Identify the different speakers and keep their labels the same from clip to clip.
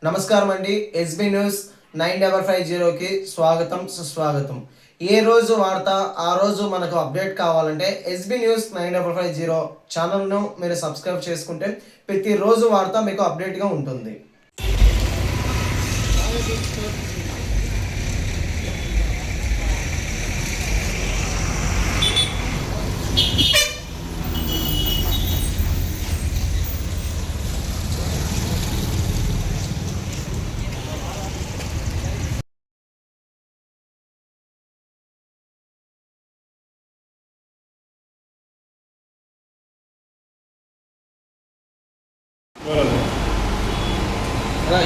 Speaker 1: నమస్కారం అండి. SB news 9550కి స్వాగతం సుస్వాగతం. ఏ రోజు వార్త ఆ రోజు మనకు అప్డేట్ కావాలంటే ఎస్బీ న్యూస్ 9550 ఛానల్ను మీరు సబ్స్క్రైబ్ చేసుకుంటే ప్రతిరోజు వార్త మీకు అప్డేట్గా ఉంటుంది.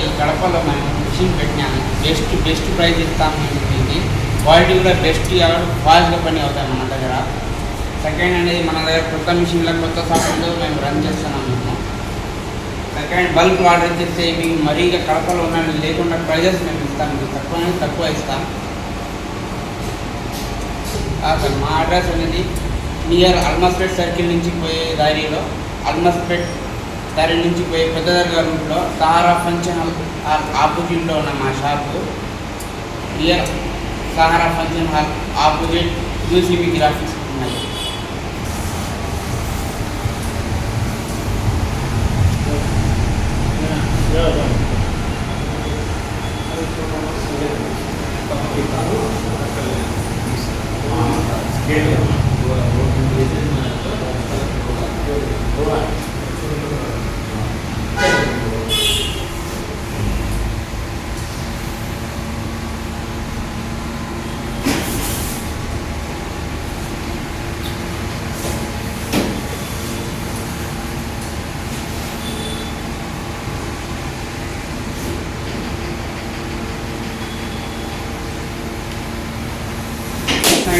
Speaker 2: ఈ కడపలో మేము మిషన్ పెట్టినాము. బెస్ట్ ప్రైస్ ఇస్తాము మేము దీనికి. క్వాలిటీ కూడా బెస్ట్ ఫాస్ట్గా పని అవుతాయి మన దగ్గర. సెకండ్ అనేది మన దగ్గర కొత్త మిషన్లో కొత్త సాఫ్ట్వేర్ మేము రన్ చేస్తున్నాము. మేము సెకండ్ బల్క్ ఆర్డర్ చేస్తే మీకు మరీగా కడపలో ఉన్న లేకుండా ప్రైజెస్ మేము ఇస్తాము. మీకు తక్కువ ఇస్తాం. సార్ మా అడ్రస్ అనేది నియర్ అల్మస్పేట్ సర్కిల్ నుంచి పోయే దారిలో దారి నుంచి పోయే పెద్ద దర్గా రూట్లో సహారా ఫంక్షన్ హాల్ ఆపోజిట్లో ఉన్న మా shop. Near Sahara function hall opposite UCB graphics ఉన్నాయి.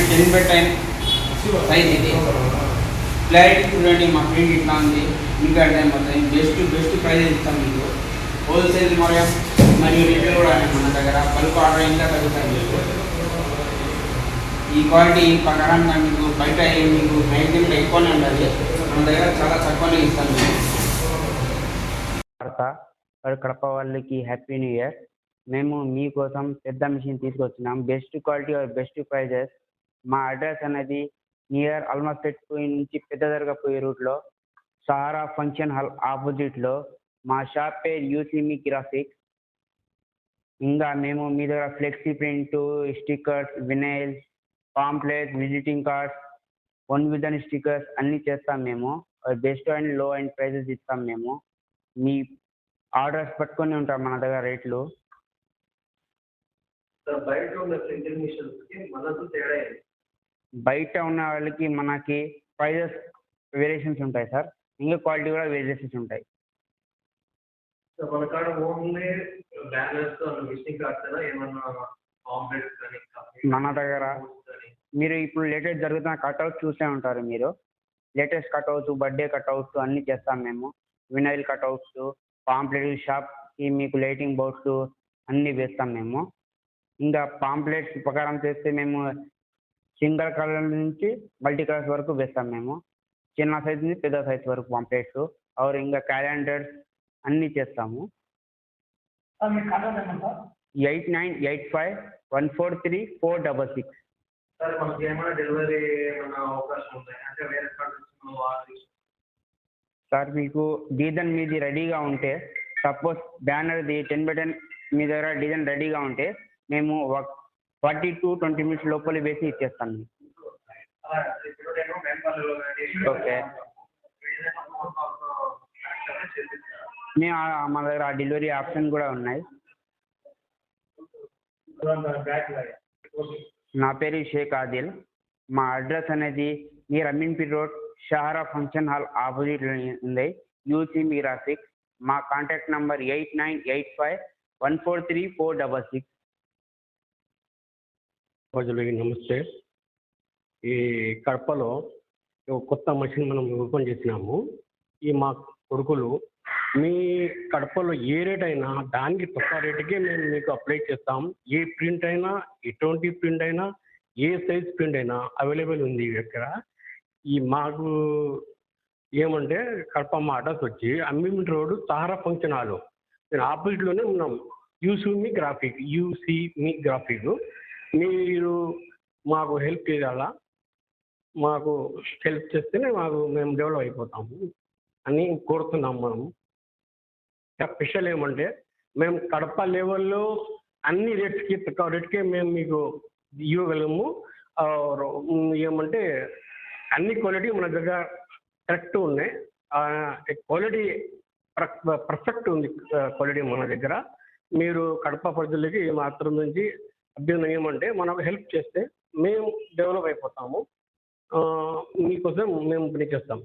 Speaker 2: టెన్ బై టైం సైజ్ ఇది. క్లారిటీ చూడండి, మా ప్రింట్ ఇట్లా ఉంది. ఇంకా టైం అవుతుంది. బెస్ట్ ప్రైజ్ ఇస్తాం మీకు. హోల్సేల్ మరియు రిటైల్ కూడా మన దగ్గర బల్క్ ఆర్డర్ ఇంకా తగ్గుతాయి మీకు. ఈ క్వాలిటీ ప్రకారంగా మీకు బయట మీకు మ్యాక్సిమం ఎక్కువనే ఉండాలి. మన దగ్గర చాలా తక్కువనే ఇస్తాం మీకు.
Speaker 3: కడప వాళ్ళకి హ్యాపీ న్యూ ఇయర్. మేము మీకోసం పెద్ద మిషన్ తీసుకొచ్చినాం. Best quality best prices. మా అడ్రస్ అనేది నియర్ అల్మస్పేట్ నుంచి పెద్ద దర్గా పోయే రూట్లో సహారా ఫంక్షన్ హాల్ ఆపోజిట్లో. మా షాప్ పేరు యూసీమీ గ్రాఫిక్స్. ఇంకా మేము మీ దగ్గర flexi print, stickers, vinyls, pamphlets, visiting cards, 1 with 1 stickers అన్నీ చేస్తాం మేము. Best and low and prices ఇస్తాం మేము. మీ ఆర్డర్స్ పట్టుకొని ఉంటాం మన దగ్గర రేట్లు. బయట ఉన్న వాళ్ళకి మనకి ప్రైజెస్ వేరియేషన్స్ ఉంటాయి సార్. ఇంకా క్వాలిటీ కూడా వేరియేషన్స్ ఉంటాయి. మన దగ్గర మీరు ఇప్పుడు లేటెస్ట్ జరుగుతున్న కట్అవుట్స్ చూసే ఉంటారు మీరు. లేటెస్ట్ కట్అవుట్స్, బర్త్డే కట్అవుట్స్ అన్నీ చేస్తాం మేము. వినైల్ కట్అవుట్స్, పాంప్లెట్, షాప్కి మీకు లైటింగ్ బోర్డ్స్ అన్నీ వేస్తాం మేము. ఇంకా పాంప్లెట్స్ ప్రకారం చేస్తే మేము సింగిల్ కలర్ నుంచి మల్టీ కలర్స్ వరకు వేస్తాం మేము. చిన్న సైజ్ నుంచి పెద్ద సైజ్ వరకు పాంప్లెట్స్ ఆర్ ఇంకా క్యాలెండర్స్ అన్నీ చేస్తాము. 8985143466. సార్ మీకు డిజైన్ మీది రెడీగా ఉంటే, సపోజ్ బ్యానర్ది 10 by 10 మీ దగ్గర డిజైన్ రెడీగా ఉంటే మేము 40 to 20 minutes లోపల వేసి ఇచ్చేస్తాను. ఓకే, మేము మా దగ్గర డెలివరీ ఆప్షన్ కూడా ఉన్నాయి. నా పేరు షేక్ ఆదిల్. మా అడ్రస్ అనేది near Ameenpeer road, Sahara function hall opposite ఉంది, యూసీమీ గ్రాఫిక్స్. మా కాంటాక్ట్ నంబర్ 8985143466.
Speaker 4: ప్రజలకి నమస్తే. ఈ కడపలో కొత్త మషిన్ మనం ఓపెన్ చేసినాము. ఈ మా కొడుకులు మీ కడపలో ఏ రేట్ అయినా దానికి తక్కువ రేటుకే మేము మీకు అప్లై చేస్తాం. ఏ ప్రింట్ అయినా, ఎటువంటి ప్రింట్ అయినా, ఏ సైజ్ ప్రింట్ అయినా అవైలబుల్ ఉంది ఇక్కడ. ఈ మాకు ఏమంటే కడప మా అడ్రస్ వచ్చి Amin road Sahara function hall నేను ఆపోజిట్లోనే ఉన్నాము. యూసీ మీ గ్రాఫిక్. మీరు మాకు హెల్ప్ చేయాలా, మాకు హెల్ప్ చేస్తేనే మేము డెవలప్ అయిపోతాము అని కోరుతున్నాము. మనము స్పెషల్ ఏమంటే మేము కడప లెవెల్లో అన్ని రేట్కే మేము మీకు ఇవ్వగలము. ఏమంటే అన్ని క్వాలిటీ మన దగ్గర కరెక్ట్ ఉన్నాయి. క్వాలిటీ పర్ఫెక్ట్ ఉంది. క్వాలిటీ మన దగ్గర. మీరు కడప ప్రజలకి మాత్రం నుంచి అభ్యర్థన ఏమంటే మనకు హెల్ప్ చేస్తే మేము డెవలప్ అయిపోతాము. మీకోసం మేము పని చేస్తాము.